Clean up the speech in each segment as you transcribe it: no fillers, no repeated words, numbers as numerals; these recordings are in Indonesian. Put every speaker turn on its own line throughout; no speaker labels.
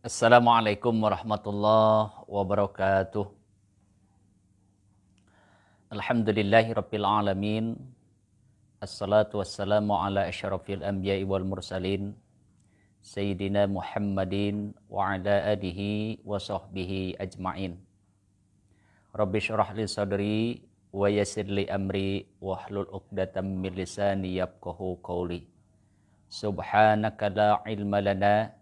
Assalamualaikum warahmatullahi wabarakatuh. Alhamdulillahi rabbil alamin. Assalatu wassalamu ala asyrafil anbiya'i wal mursalin. Sayyidina Muhammadin wa ala alihi wa sahbihi ajma'in. Rabbi syrah li sadri wa yassir li amri wahlul 'uqdatam min lisani yafqahu qawli. Subhanaka la ilma lana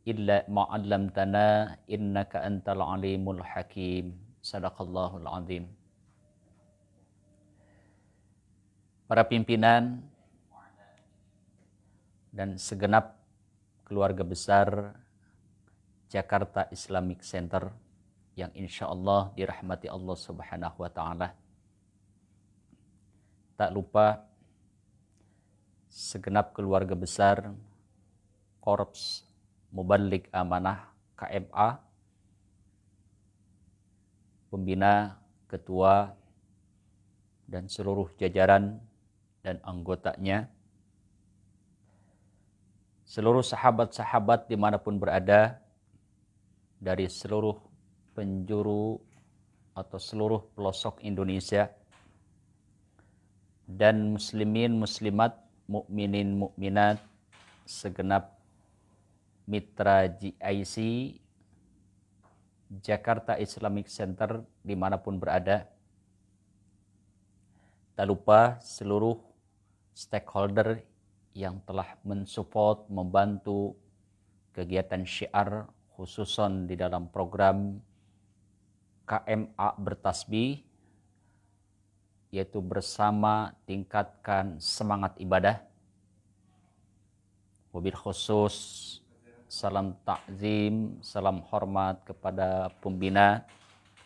illa ma'allamtana innaka antal alimul hakim. Sadaqallahul azim. Para pimpinan dan segenap keluarga besar Jakarta Islamic Center yang insya Allah dirahmati Allah Subhanahu wa Ta'ala. Tak lupa segenap keluarga besar Korps Muballigh Amanah KMA, pembina, ketua, dan seluruh jajaran dan anggotanya, seluruh sahabat-sahabat dimanapun berada, dari seluruh penjuru atau seluruh pelosok Indonesia, dan muslimin, muslimat, mukminin, mukminat, segenap mitra GIC Jakarta Islamic Center dimanapun berada. Tak lupa seluruh stakeholder yang telah mensupport, membantu kegiatan syiar khususon di dalam program KMA Bertasbih, yaitu bersama tingkatkan semangat ibadah. Wabil khusus salam takzim, salam hormat kepada pembina,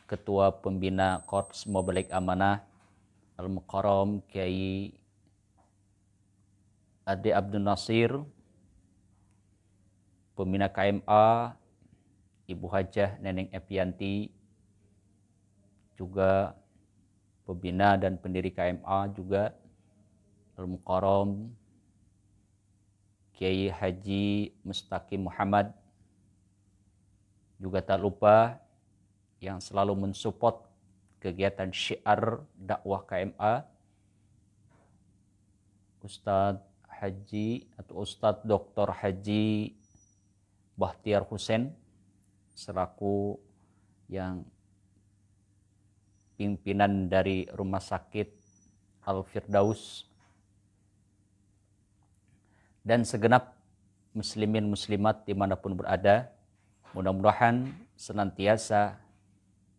ketua pembina Korps Muballigh Amanah Al-Mukarram Kiai Ade Abdul Nasir, pembina KMA Ibu Hajah Neneng Epianti, juga pembina dan pendiri KMA juga Al-Mukarram Kiai Haji Mustaqim Muhammad, juga tak lupa yang selalu mensupport kegiatan syiar dakwah KMA Ustadz Haji atau Ustadz Dr. Haji Bahtiar Hussein selaku yang pimpinan dari Rumah Sakit Al-Firdaus, dan segenap muslimin muslimat dimanapun berada, mudah-mudahan senantiasa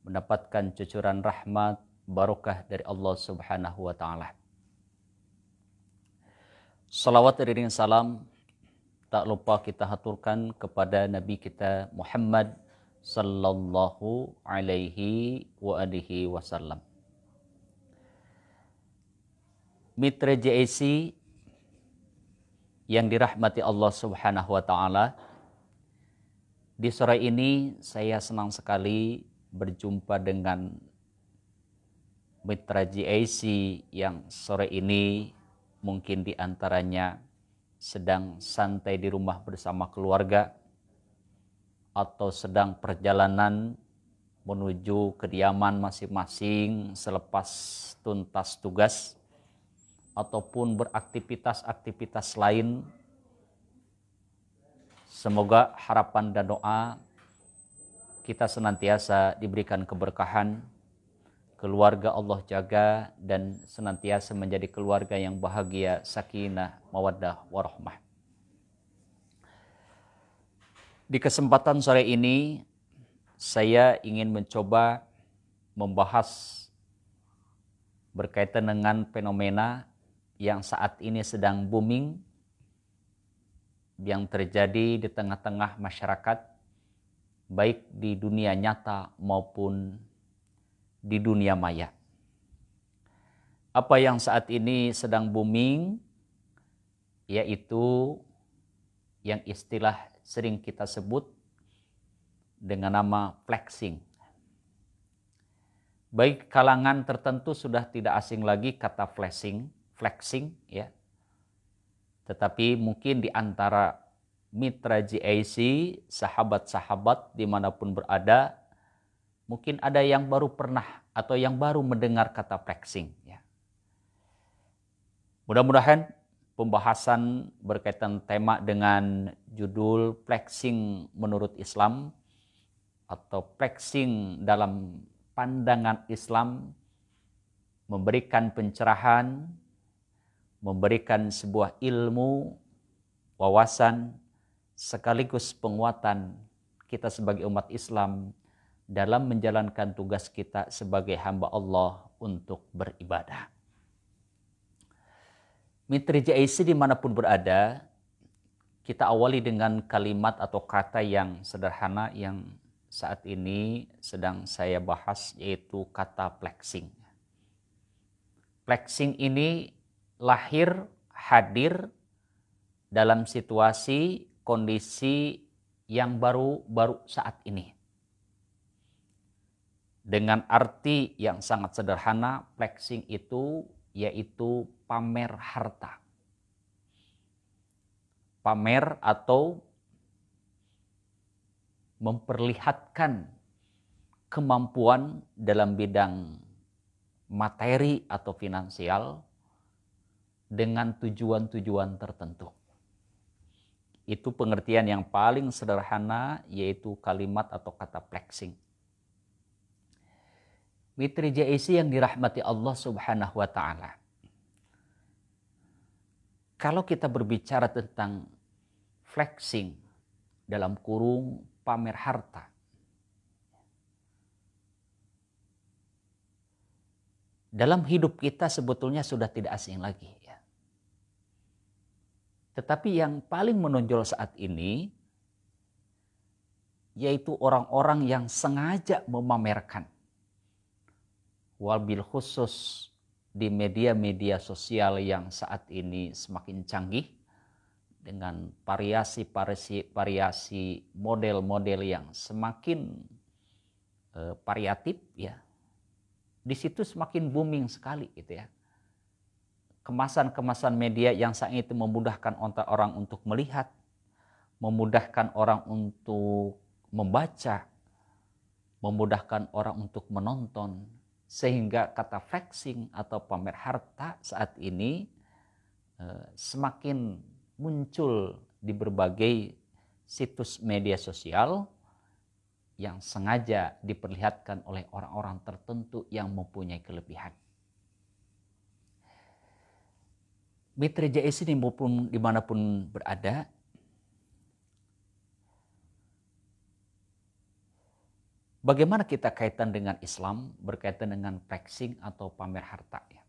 mendapatkan cucuran rahmat barokah dari Allah Subhanahu wa Ta'ala. Salawat dan salam tak lupa kita haturkan kepada Nabi kita Muhammad sallallahu alaihi wa alihi wasallam. Mitra JAC yang dirahmati Allah Subhanahu wa Ta'ala, di sore ini saya senang sekali berjumpa dengan mitra JAC yang sore ini mungkin diantaranya sedang santai di rumah bersama keluarga atau sedang perjalanan menuju kediaman masing-masing selepas tuntas tugas, ataupun beraktivitas-aktivitas lain. Semoga harapan dan doa kita senantiasa diberikan keberkahan, keluarga Allah jaga, dan senantiasa menjadi keluarga yang bahagia, sakinah, mawaddah, warahmah. Di kesempatan sore ini, saya ingin mencoba membahas berkaitan dengan fenomena yang saat ini sedang booming, yang terjadi di tengah-tengah masyarakat, baik di dunia nyata maupun di dunia maya. Apa yang saat ini sedang booming, yaitu yang istilah sering kita sebut dengan nama flexing. Baik kalangan tertentu sudah tidak asing lagi kata flexing ya. Tetapi mungkin di antara mitra GIC, sahabat-sahabat dimanapun berada, mungkin ada yang baru pernah atau yang baru mendengar kata flexing. Ya. Mudah-mudahan pembahasan berkaitan tema dengan judul flexing menurut Islam atau flexing dalam pandangan Islam memberikan pencerahan, memberikan sebuah ilmu, wawasan, sekaligus penguatan kita sebagai umat Islam dalam menjalankan tugas kita sebagai hamba Allah untuk beribadah. Mitra JIC dimanapun berada, kita awali dengan kalimat atau kata yang sederhana yang saat ini sedang saya bahas, yaitu kata flexing. Flexing ini lahir, hadir dalam situasi, kondisi yang baru saat ini. Dengan arti yang sangat sederhana, flexing itu yaitu pamer harta. Pamer atau memperlihatkan kemampuan dalam bidang materi atau finansial dengan tujuan-tujuan tertentu. Itu pengertian yang paling sederhana, yaitu kalimat atau kata flexing. Mitra JIC yang dirahmati Allah Subhanahu wa Ta'ala. Kalau kita berbicara tentang flexing dalam kurung pamer harta, dalam hidup kita sebetulnya sudah tidak asing lagi. Ya. Tetapi yang paling menonjol saat ini yaitu orang-orang yang sengaja memamerkan. Wabil khusus di media-media sosial yang saat ini semakin canggih dengan variasi model-model yang semakin variatif, ya. Di situ semakin booming sekali gitu ya. Kemasan-kemasan media yang saat itu memudahkan orang untuk melihat, memudahkan orang untuk membaca, memudahkan orang untuk menonton. Sehingga kata flexing atau pamer harta saat ini semakin muncul di berbagai situs media sosial yang sengaja diperlihatkan oleh orang-orang tertentu yang mempunyai kelebihan. Mitra JIC dimanapun berada, bagaimana kita kaitan dengan Islam berkaitan dengan flexing atau pamer harta? Ya.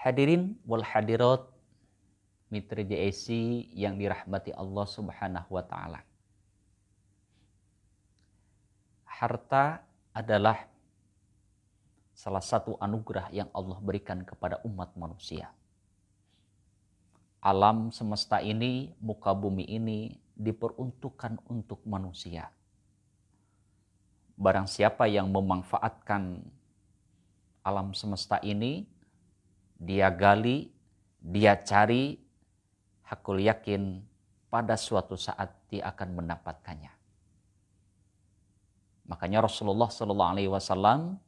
Hadirin wal hadirat mitra JIC yang dirahmati Allah Subhanahu wa Ta'ala. Harta adalah salah satu anugerah yang Allah berikan kepada umat manusia. Alam semesta ini, muka bumi ini diperuntukkan untuk manusia. Barang siapa yang memanfaatkan alam semesta ini, dia gali, dia cari, hakul yakin pada suatu saat dia akan mendapatkannya. Makanya Rasulullah SAW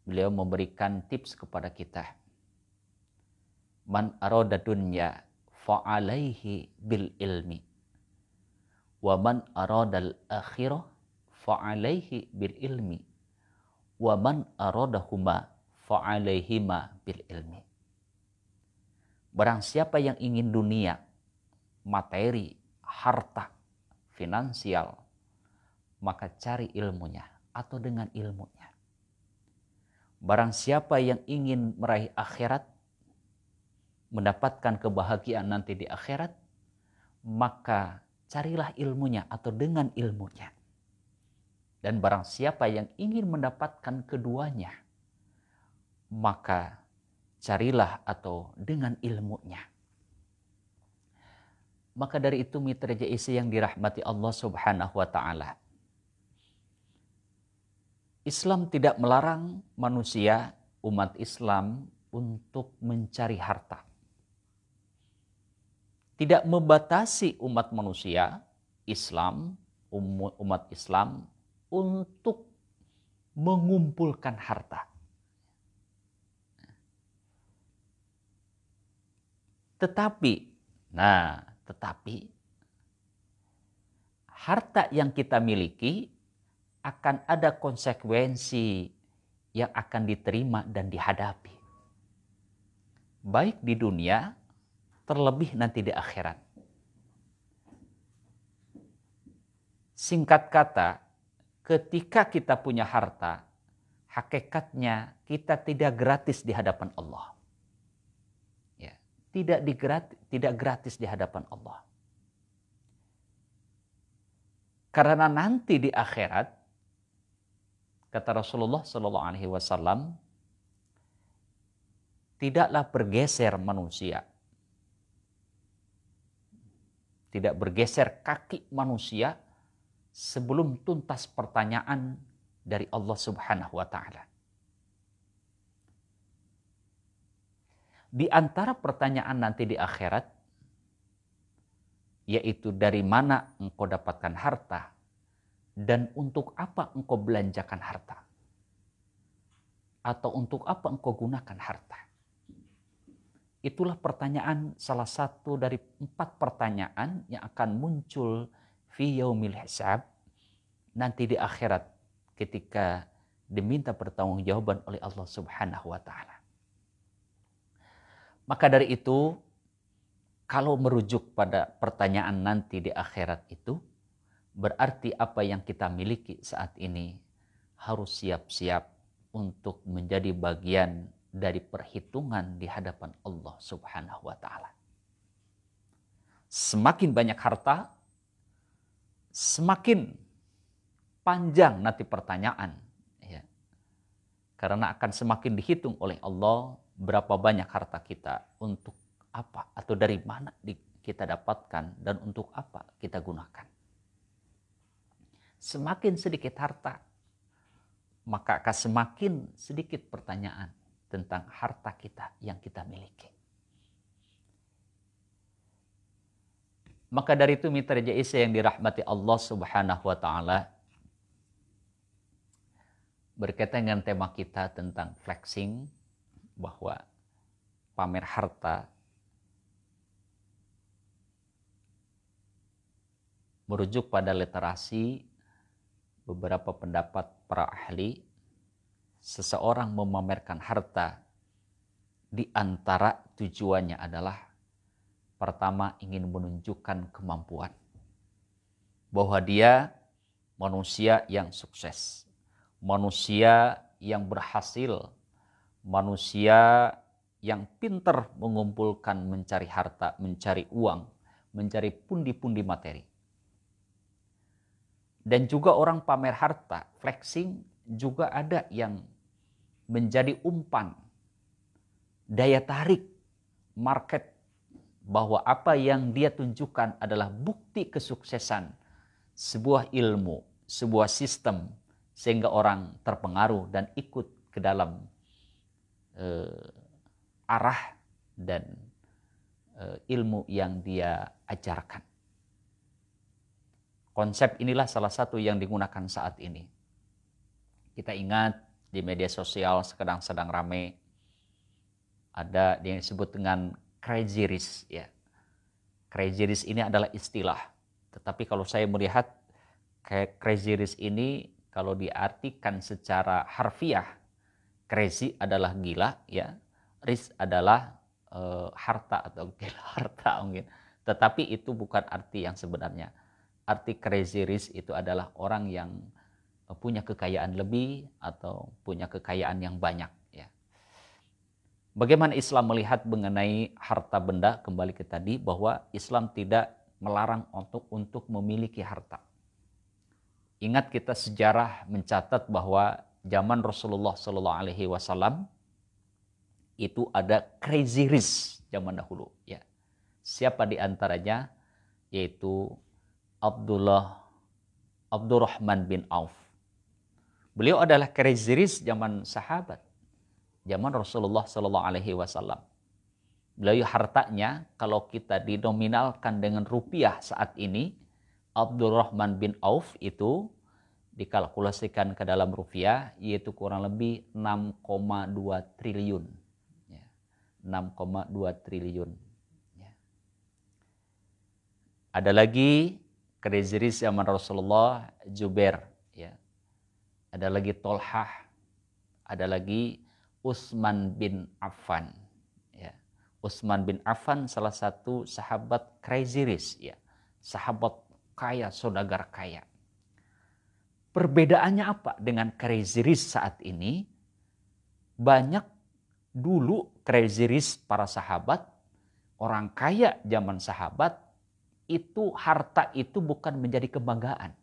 beliau memberikan tips kepada kita. Man arada dunya fa'alaihi bil ilmi. Wa man aradal akhirah fa'alaihi bil ilmi. Wa man aradahuma fa'alaihima bil ilmi. Barang siapa yang ingin dunia, materi, harta, finansial, maka cari ilmunya atau dengan ilmunya. Barang siapa yang ingin meraih akhirat, mendapatkan kebahagiaan nanti di akhirat, maka carilah ilmunya atau dengan ilmunya. Dan barang siapa yang ingin mendapatkan keduanya, maka carilah atau dengan ilmunya. Maka dari itu mitra JIC yang dirahmati Allah Subhanahu wa Ta'ala, Islam tidak melarang manusia, umat Islam, untuk mencari harta. tidak membatasi umat manusia, Islam, umat Islam untuk mengumpulkan harta. Tetapi harta yang kita miliki akan ada konsekuensi yang akan diterima dan dihadapi. Baik di dunia, terlebih nanti di akhirat. Singkat kata, ketika kita punya harta, hakikatnya kita tidak gratis di hadapan Allah. Ya, tidak gratis di hadapan Allah. Karena nanti di akhirat, kata Rasulullah SAW, tidaklah bergeser manusia. Tidak bergeser kaki manusia sebelum tuntas pertanyaan dari Allah Subhanahu wa Ta'ala. Di antara pertanyaan nanti di akhirat, yaitu dari mana engkau dapatkan harta dan untuk apa engkau belanjakan harta, atau untuk apa engkau gunakan harta. Itulah pertanyaan, salah satu dari 4 pertanyaan yang akan muncul fi yaumil hisab, nanti di akhirat ketika diminta pertanggungjawaban oleh Allah Subhanahu wa Ta'ala. Maka dari itu, kalau merujuk pada pertanyaan nanti di akhirat itu, berarti apa yang kita miliki saat ini harus siap-siap untuk menjadi bagian dari perhitungan di hadapan Allah Subhanahu wa Ta'ala. Semakin banyak harta, semakin panjang nanti pertanyaan, ya. Karena akan semakin dihitung oleh Allah berapa banyak harta kita, untuk apa atau dari mana kita dapatkan dan untuk apa kita gunakan. Semakin sedikit harta, maka akan semakin sedikit pertanyaan tentang harta kita yang kita miliki. Maka dari itu mitra Jaisa yang dirahmati Allah Subhanahu wa Ta'ala, berkaitan dengan tema kita tentang flexing, bahwa pamer harta merujuk pada literasi beberapa pendapat para ahli. Seseorang memamerkan harta di antara tujuannya adalah, pertama, ingin menunjukkan kemampuan bahwa dia manusia yang sukses, manusia yang berhasil, manusia yang pintar mengumpulkan, mencari harta, mencari uang, mencari pundi-pundi materi. Dan juga orang pamer harta, flexing, juga ada yang menjadi umpan, daya tarik market, bahwa apa yang dia tunjukkan adalah bukti kesuksesan sebuah ilmu, sebuah sistem, sehingga orang terpengaruh dan ikut ke dalam arah dan ilmu yang dia ajarkan. Konsep inilah salah satu yang digunakan saat ini. Kita ingat di media sosial sedang ramai, ada yang disebut dengan crazy rich, ya. Crazy rich ini adalah istilah, tetapi kalau saya melihat crazy rich ini, kalau diartikan secara harfiah, crazy adalah gila, ya. Rich adalah harta atau gila harta mungkin. Tetapi itu bukan arti yang sebenarnya. Arti crazy rich itu adalah orang yang punya kekayaan lebih atau punya kekayaan yang banyak, ya. Bagaimana Islam melihat mengenai harta benda? Kembali ke tadi, bahwa Islam tidak melarang untuk memiliki harta. Ingat, kita sejarah mencatat bahwa zaman Rasulullah SAW itu ada crazy rich zaman dahulu, ya. Siapa di antaranya? Yaitu Abdurrahman bin Auf. Beliau adalah crazy rich zaman sahabat, zaman Rasulullah SAW. Beliau hartanya kalau kita dinominalkan dengan rupiah saat ini, Abdurrahman bin Auf itu dikalkulasikan ke dalam rupiah yaitu kurang lebih 6,2 triliun. 6,2 triliun. Ada lagi crazy rich zaman Rasulullah, Jubair. Ada lagi Tolhah. Ada lagi Utsman bin Affan. Utsman bin Affan salah satu sahabat crazy rich, sahabat kaya, saudagar kaya. Perbedaannya apa dengan crazy rich saat ini? Banyak dulu crazy rich para sahabat, orang kaya zaman sahabat, itu harta itu bukan menjadi kebanggaan.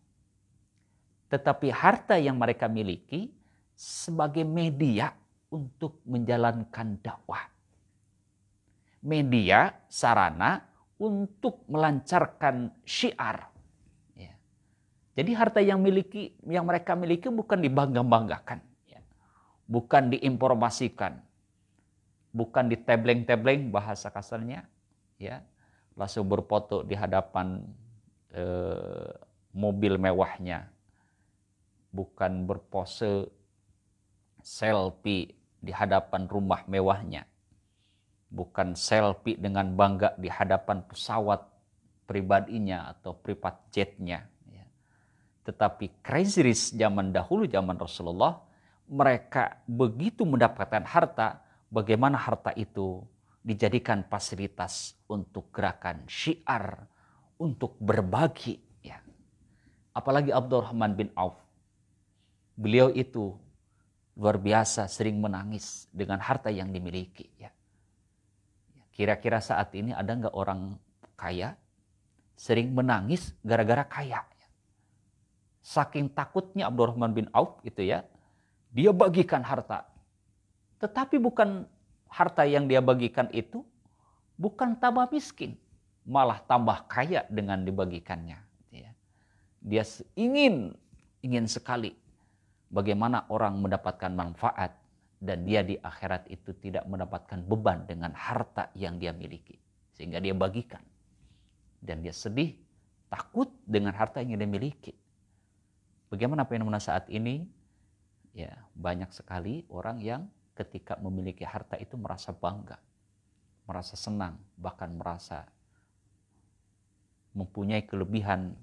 Tetapi harta yang mereka miliki sebagai media untuk menjalankan dakwah. Media, sarana untuk melancarkan syiar. Jadi harta yang mereka miliki bukan dibangga-banggakan, bukan diinformasikan, bukan ditebleng-tebleng bahasa kasarnya, langsung berfoto di hadapan mobil mewahnya, bukan berpose selfie di hadapan rumah mewahnya, bukan selfie dengan bangga di hadapan pesawat pribadinya atau private jetnya. Tetapi crazy rich zaman dahulu, zaman Rasulullah, mereka begitu mendapatkan harta, bagaimana harta itu dijadikan fasilitas untuk gerakan syiar, untuk berbagi. Apalagi Abdurrahman bin Auf. Beliau itu luar biasa sering menangis dengan harta yang dimiliki. Kira-kira saat ini ada nggak orang kaya sering menangis gara-gara kaya? Saking takutnya Abdurrahman bin Auf dia bagikan harta. Tetapi bukan harta yang dia bagikan itu bukan tambah miskin, malah tambah kaya dengan dibagikannya. Dia ingin sekali bagaimana orang mendapatkan manfaat dan dia di akhirat itu tidak mendapatkan beban dengan harta yang dia miliki. Sehingga dia bagikan. Dan dia sedih, takut dengan harta yang dia miliki. Bagaimana fenomena saat ini? Banyak sekali orang yang ketika memiliki harta itu merasa bangga, merasa senang, bahkan merasa mempunyai kelebihan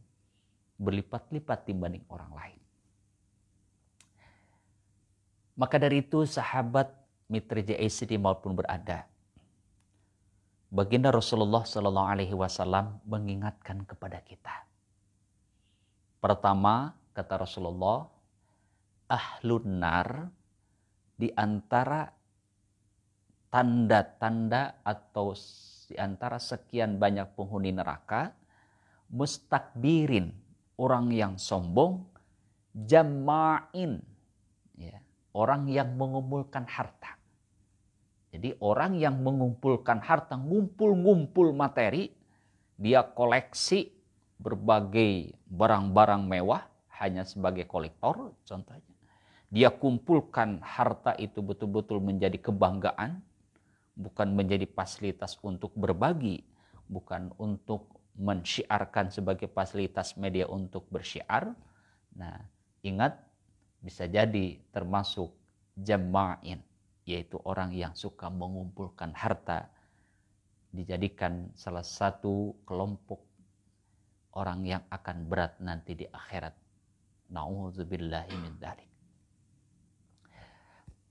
berlipat-lipat dibanding orang lain. Maka dari itu sahabat mitra JIC dimanapun berada, baginda Rasulullah SAW mengingatkan kepada kita. Pertama, kata Rasulullah, ahlun nar, di antara tanda-tanda atau di antara sekian banyak penghuni neraka, mustakbirin, orang yang sombong, jama'in, orang yang mengumpulkan harta. Jadi orang yang mengumpulkan harta, ngumpul-ngumpul materi, dia koleksi berbagai barang-barang mewah, hanya sebagai kolektor contohnya. Dia kumpulkan harta itu betul-betul menjadi kebanggaan, bukan menjadi fasilitas untuk berbagi, bukan untuk mensyiarkan sebagai fasilitas media untuk bersyiar. Nah, ingat, bisa jadi termasuk jama'in, yaitu orang yang suka mengumpulkan harta, dijadikan salah satu kelompok orang yang akan berat nanti di akhirat. Na'udzubillahi min dzalik.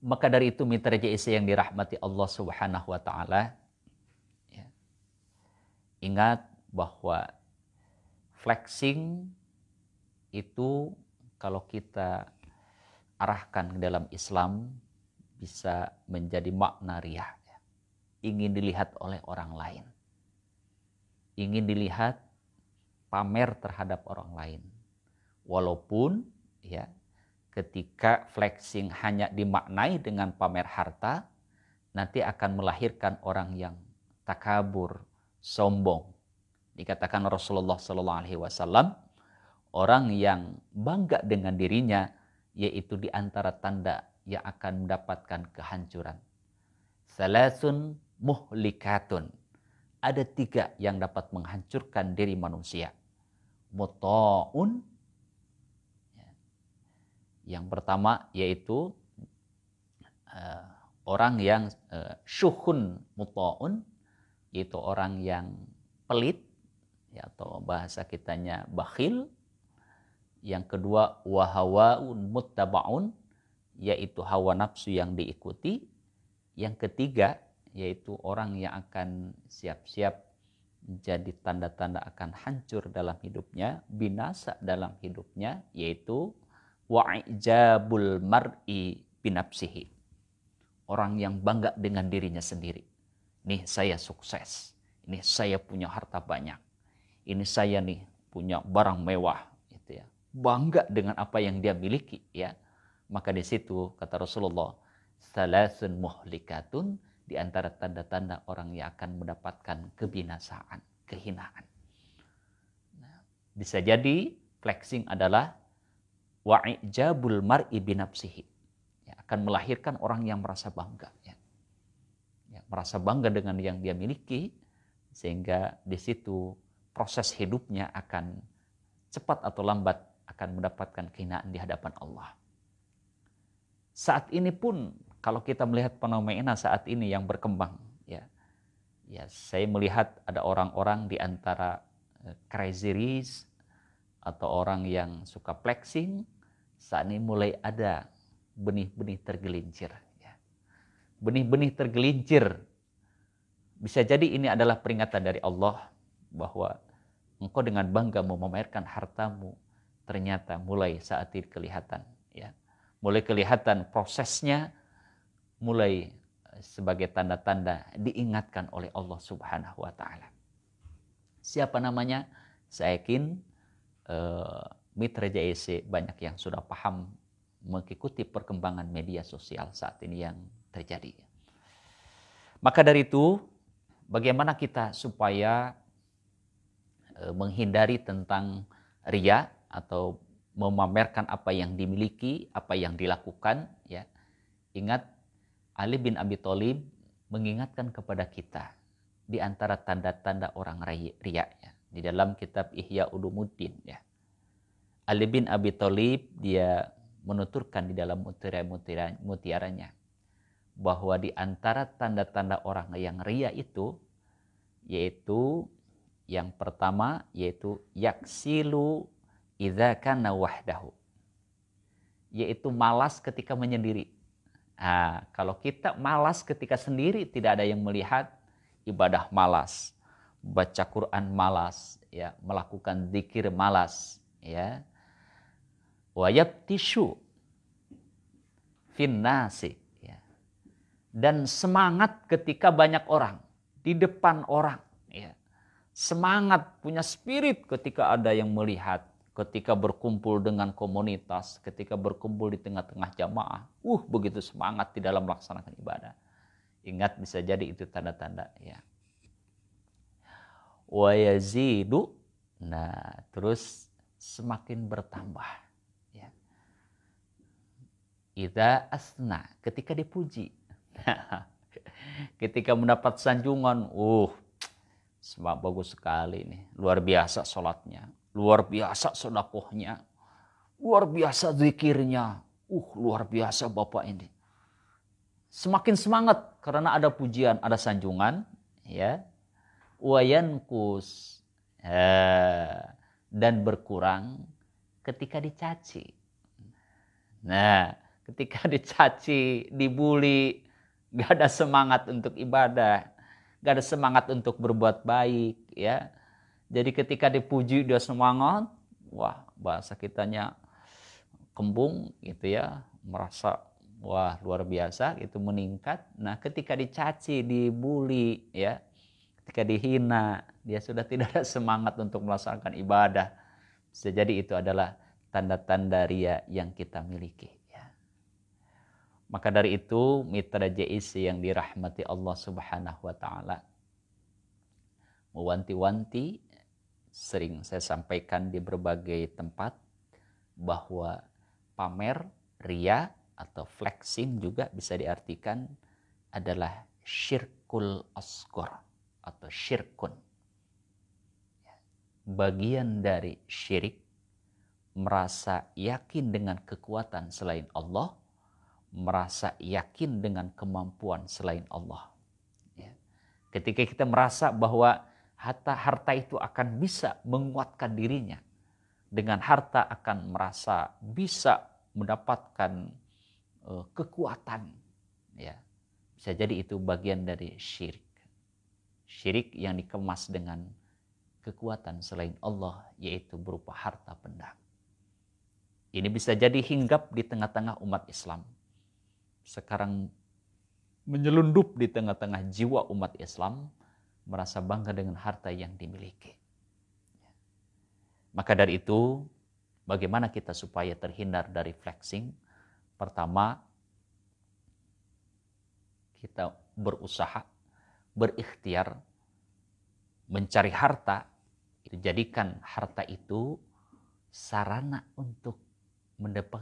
Maka dari itu mitra JIC yang dirahmati Allah Subhanahu wa taala, ingat bahwa flexing itu kalau kita arahkan ke dalam Islam bisa menjadi makna riya. Ingin dilihat oleh orang lain. Ingin dilihat, pamer terhadap orang lain. Walaupun ketika flexing hanya dimaknai dengan pamer harta, nanti akan melahirkan orang yang takabur, sombong. Dikatakan Rasulullah SAW, orang yang bangga dengan dirinya, yaitu di antara tanda yang akan mendapatkan kehancuran. Salasun muhlikatun. Ada 3 yang dapat menghancurkan diri manusia. Muta'un. Yang pertama yaitu orang yang syuhun muta'un, yaitu orang yang pelit, ya, atau bahasa kitanya bakhil. Yang kedua wahawaun muttaba'un, yaitu hawa nafsu yang diikuti. Yang ketiga yaitu orang yang akan siap-siap jadi tanda-tanda akan hancur dalam hidupnya, binasa dalam hidupnya, yaitu wa'ijabul mar'i binafsihi. Orang yang bangga dengan dirinya sendiri. Nih saya sukses, ini saya punya harta banyak, ini saya nih punya barang mewah, gitu ya. Bangga dengan apa yang dia miliki, ya. Maka di situ kata Rasulullah, salasun muhlikatun, di antara tanda-tanda orang yang akan mendapatkan kebinasaan, kehinaan. Nah, bisa jadi flexing adalah wa'ijabul mar'i binafsihi, ya, akan melahirkan orang yang merasa bangga, ya. Ya, merasa bangga dengan yang dia miliki, sehingga di situ proses hidupnya akan cepat atau lambat akan mendapatkan kehinaan di hadapan Allah. Saat ini pun kalau kita melihat fenomena saat ini yang berkembang, ya saya melihat ada orang-orang di antara crazy rich atau orang yang suka flexing, saat ini mulai ada benih-benih tergelincir. Ya. Benih-benih tergelincir. Bisa jadi ini adalah peringatan dari Allah bahwa engkau dengan bangga mau memamerkan hartamu, ternyata mulai saat ini kelihatan, ya. Mulai kelihatan prosesnya, mulai sebagai tanda-tanda diingatkan oleh Allah Subhanahu wa taala. Siapa namanya? Saya yakin mitra JEC banyak yang sudah paham mengikuti perkembangan media sosial saat ini yang terjadi. Maka dari itu, bagaimana kita supaya menghindari tentang riya atau memamerkan apa yang dimiliki, apa yang dilakukan, ya. Ingat, Ali bin Abi Thalib mengingatkan kepada kita di antara tanda-tanda orang riya, ya, di dalam kitab Ihya Ulumuddin, ya. Ali bin Abi Thalib dia menuturkan di dalam mutiaranya bahwa di antara tanda-tanda orang yang riya itu, yaitu yang pertama yaitu yaksilu idza kana wahdahu, yaitu malas ketika menyendiri. Nah, kalau kita malas ketika sendiri, tidak ada yang melihat, ibadah malas, baca Quran malas, ya, melakukan zikir malas, ya. Wa yabtishu finnasi, ya. Dan semangat ketika banyak orang, di depan orang, ya. Semangat, punya spirit ketika ada yang melihat, ketika berkumpul dengan komunitas, ketika berkumpul di tengah-tengah jamaah, begitu semangat di dalam melaksanakan ibadah. Ingat, bisa jadi itu tanda-tanda, ya. Wa yazidu, nah terus semakin bertambah, ya. Idza asna, ketika dipuji. Ketika mendapat sanjungan, bagus sekali nih, luar biasa sholatnya, luar biasa sedekahnya, luar biasa zikirnya, luar biasa Bapak ini. Semakin semangat karena ada pujian, ada sanjungan, ya. Wayankus, dan berkurang ketika dicaci. Nah, ketika dicaci, dibully, gak ada semangat untuk ibadah, gak ada semangat untuk berbuat baik, ya. Jadi ketika dipuji dia semangat, bahasa kitanya kembung gitu, ya, merasa luar biasa, itu meningkat. Nah, ketika dicaci, dibully, ya, ketika dihina, dia sudah tidak ada semangat untuk melaksanakan ibadah. Bisa jadi itu adalah tanda-tanda riya yang kita miliki, ya. Maka dari itu, mitra JIC yang dirahmati Allah Subhanahu wa taala, mewanti-wanti, sering saya sampaikan di berbagai tempat, bahwa pamer, riya atau flexing juga bisa diartikan adalah syirik syirkul asghar atau syirkun. Bagian dari syirik, merasa yakin dengan kekuatan selain Allah, merasa yakin dengan kemampuan selain Allah. Ketika kita merasa bahwa harta itu akan bisa menguatkan dirinya, dengan harta akan merasa bisa mendapatkan kekuatan, ya, bisa jadi itu bagian dari syirik. Syirik yang dikemas dengan kekuatan selain Allah, yaitu berupa harta benda. Ini bisa jadi hinggap di tengah-tengah umat Islam. Sekarang menyelundup di tengah-tengah jiwa umat Islam, merasa bangga dengan harta yang dimiliki. Maka dari itu, bagaimana kita supaya terhindar dari flexing? Pertama, kita berusaha, berikhtiar, mencari harta, jadikan harta itu sarana untuk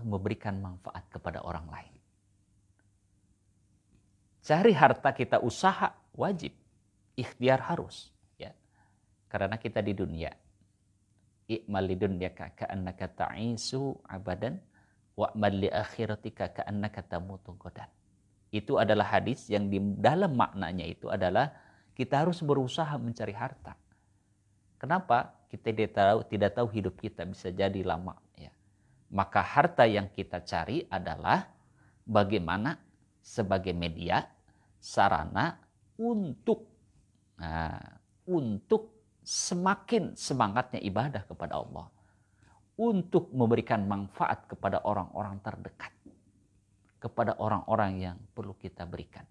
memberikan manfaat kepada orang lain. Cari harta kita usaha wajib, ikhtiar harus, ya. Karena kita di dunia. I'mal lidunyaka ka'annaka ta'isu abadan wa'mal li akhiratika ka'annaka tamutu ghadan. Itu adalah hadis yang di dalam maknanya itu adalah kita harus berusaha mencari harta. Kenapa? Kita tidak tahu hidup kita bisa jadi lama, ya. Maka harta yang kita cari adalah bagaimana sebagai media, sarana untuk semakin semangatnya ibadah kepada Allah, untuk memberikan manfaat kepada orang-orang terdekat, kepada orang-orang yang perlu kita berikan,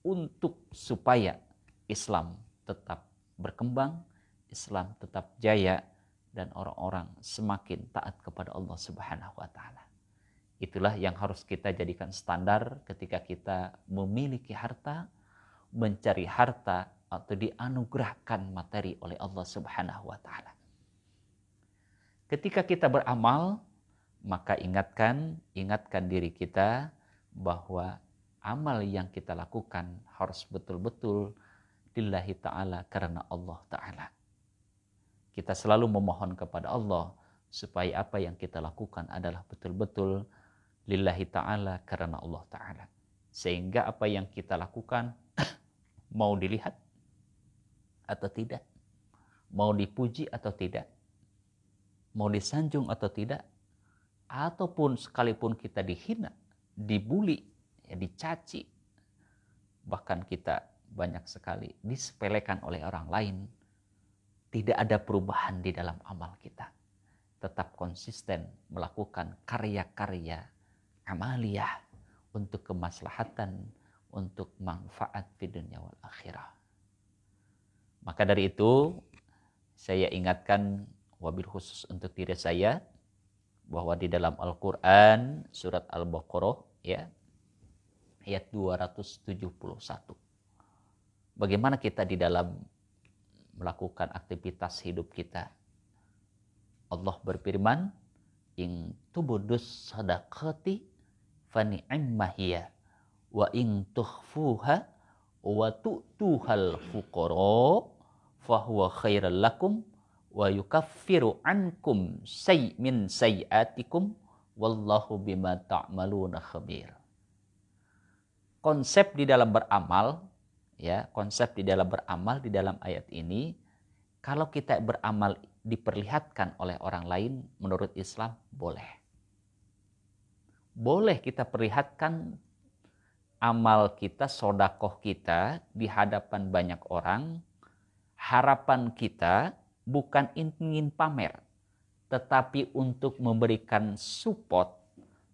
untuk supaya Islam tetap berkembang, Islam tetap jaya, dan orang-orang semakin taat kepada Allah Subhanahu wa Ta'ala. Itulah yang harus kita jadikan standar ketika kita memiliki harta, mencari harta, atau dianugerahkan materi oleh Allah Subhanahu wa Ta'ala. Ketika kita beramal, maka ingatkan diri kita bahwa amal yang kita lakukan harus betul-betul lillahi ta'ala, karena Allah Ta'ala. Kita selalu memohon kepada Allah supaya apa yang kita lakukan adalah betul-betul lillahi ta'ala, karena Allah Ta'ala. Sehingga apa yang kita lakukan mau dilihat atau tidak, mau dipuji atau tidak, mau disanjung atau tidak, ataupun sekalipun kita dihina, dibuli, ya, dicaci, bahkan kita banyak sekali disepelekan oleh orang lain, tidak ada perubahan di dalam amal kita. Tetap konsisten melakukan karya-karya amaliyah untuk kemaslahatan, untuk manfaat di dunia wal akhirah. Maka dari itu, saya ingatkan wabil khusus untuk diri saya, bahwa di dalam Al-Quran, surat Al-Baqarah, ya, ayat 271. Bagaimana kita di dalam melakukan aktivitas hidup kita. Allah berfirman, in tubudus sadaqati fani'immahiya wa in tukhfuha wa tu'tuhal fuqara fahuwa khairal lakum wa yukaffiru ankum min sayyiatikum wallahu bima ta'maluna khabir. Konsep di dalam beramal, ya, konsep di dalam beramal di dalam ayat ini, kalau kita beramal diperlihatkan oleh orang lain, menurut Islam boleh. Boleh kita perlihatkan amal kita, sodakoh kita di hadapan banyak orang. Harapan kita bukan ingin pamer, tetapi untuk memberikan support,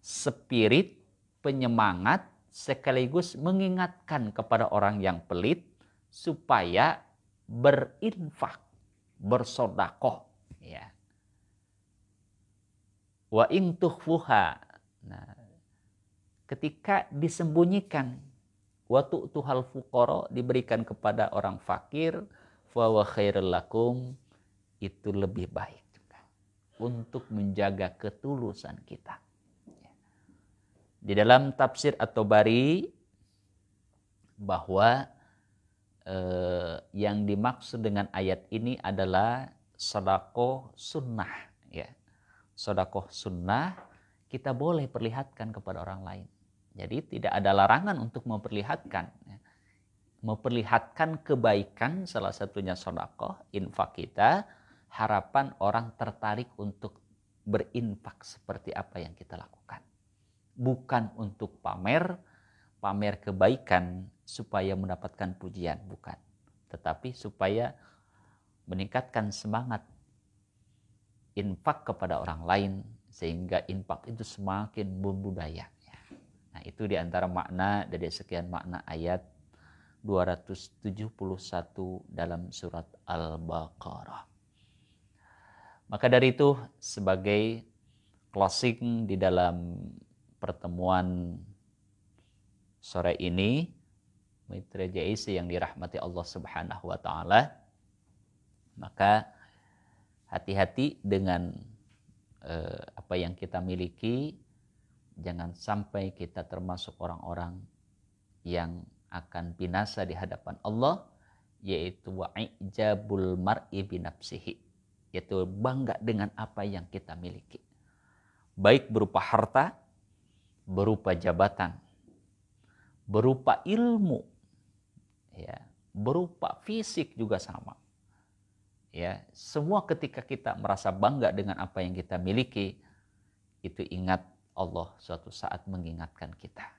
spirit, penyemangat, sekaligus mengingatkan kepada orang yang pelit supaya berinfak, bersodakoh, ya. Wa in tukhfuha. Nah, ketika disembunyikan, wa tu'tuhal fuqara, diberikan kepada orang fakir, fa wa khairul lakum, itu lebih baik juga untuk menjaga ketulusan kita. Di dalam tafsir At-Tabari bahwa yang dimaksud dengan ayat ini adalah sedekah sunnah, ya. Sedekah sunnah kita boleh perlihatkan kepada orang lain. Jadi tidak ada larangan untuk memperlihatkan, ya. Memperlihatkan kebaikan, salah satunya sedekah, infak kita, harapan orang tertarik untuk berinfak seperti apa yang kita lakukan. Bukan untuk pamer kebaikan supaya mendapatkan pujian, bukan. Tetapi supaya meningkatkan semangat infak kepada orang lain, sehingga infak itu semakin berbudaya. Nah, itu diantara makna dari sekian makna ayat 271 dalam surat Al-Baqarah. Maka dari itu, sebagai closing di dalam pertemuan sore ini, mitra JIC yang dirahmati Allah Subhanahu wa taala, maka hati-hati dengan apa yang kita miliki. Jangan sampai kita termasuk orang-orang yang akan binasa di hadapan Allah, yaitu wa'ijabul mar'i binafsihi, yaitu bangga dengan apa yang kita miliki, baik berupa harta, berupa jabatan, berupa ilmu, ya, berupa fisik juga sama. Ya, semua ketika kita merasa bangga dengan apa yang kita miliki, itu ingat Allah suatu saat mengingatkan kita.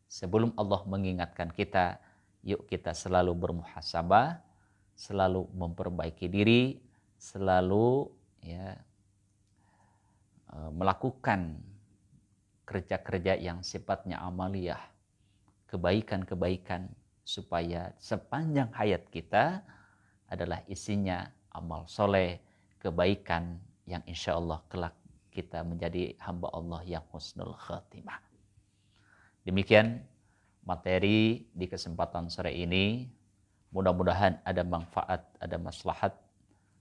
Sebelum Allah mengingatkan kita, yuk kita selalu bermuhasabah, selalu memperbaiki diri, selalu melakukan kerja-kerja yang sifatnya amaliyah, kebaikan-kebaikan, supaya sepanjang hayat kita adalah isinya amal soleh, kebaikan yang insya Allah kelak kita menjadi hamba Allah yang husnul khatimah. Demikian materi di kesempatan sore ini. Mudah-mudahan ada manfaat, ada maslahat,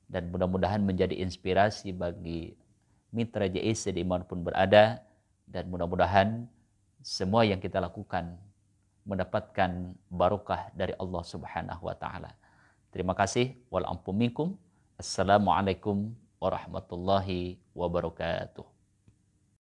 dan mudah-mudahan menjadi inspirasi bagi mitra JIC dimanapun berada, dan mudah-mudahan semua yang kita lakukan mendapatkan barokah dari Allah Subhanahu wa taala. Terima kasih. Wal ampun minkum. Assalamualaikum warahmatullahi wabarakatuh.